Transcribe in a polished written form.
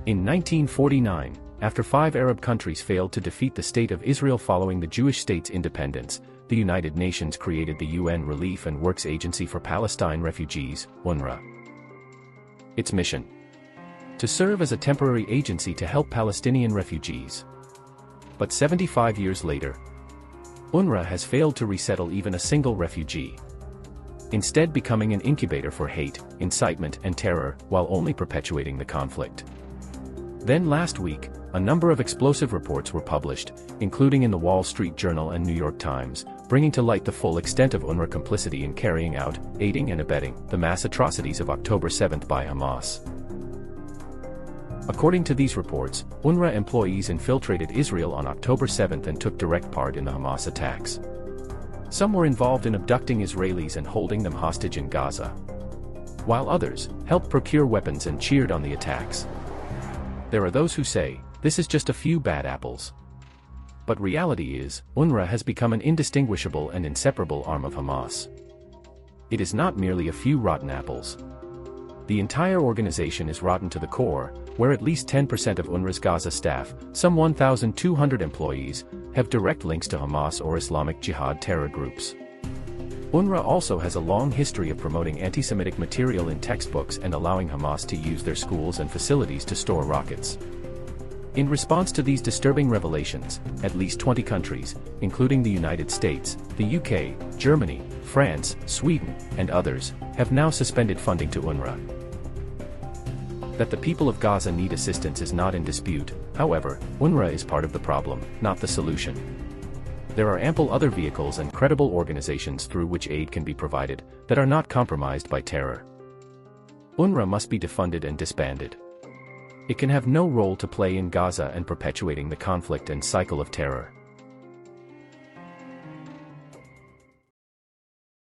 In 1949, after 5 Arab countries failed to defeat the State of Israel following the Jewish state's independence, the United Nations created the UN Relief and Works Agency for Palestine Refugees, UNRWA. Its mission: to serve as a temporary agency to help Palestinian refugees. But 75 years later, UNRWA has failed to resettle even a single refugee, instead becoming an incubator for hate, incitement, and terror, while only perpetuating the conflict. Then last week, a number of explosive reports were published, including in the Wall Street Journal and New York Times, bringing to light the full extent of UNRWA complicity in carrying out, aiding and abetting, the mass atrocities of October 7 by Hamas. According to these reports, UNRWA employees infiltrated Israel on October 7 and took direct part in the Hamas attacks. Some were involved in abducting Israelis and holding them hostage in Gaza, while others helped procure weapons and cheered on the attacks. There are those who say, this is just a few bad apples. But reality is, UNRWA has become an indistinguishable and inseparable arm of Hamas. It is not merely a few rotten apples. The entire organization is rotten to the core, where at least 10% of UNRWA's Gaza staff, some 1,200 employees, have direct links to Hamas or Islamic Jihad terror groups. UNRWA also has a long history of promoting anti-Semitic material in textbooks and allowing Hamas to use their schools and facilities to store rockets. In response to these disturbing revelations, at least 20 countries, including the United States, the UK, Germany, France, Sweden, and others, have now suspended funding to UNRWA. That the people of Gaza need assistance is not in dispute. However, UNRWA is part of the problem, not the solution. There are ample other vehicles and credible organizations through which aid can be provided, that are not compromised by terror. UNRWA must be defunded and disbanded. It can have no role to play in Gaza and perpetuating the conflict and cycle of terror.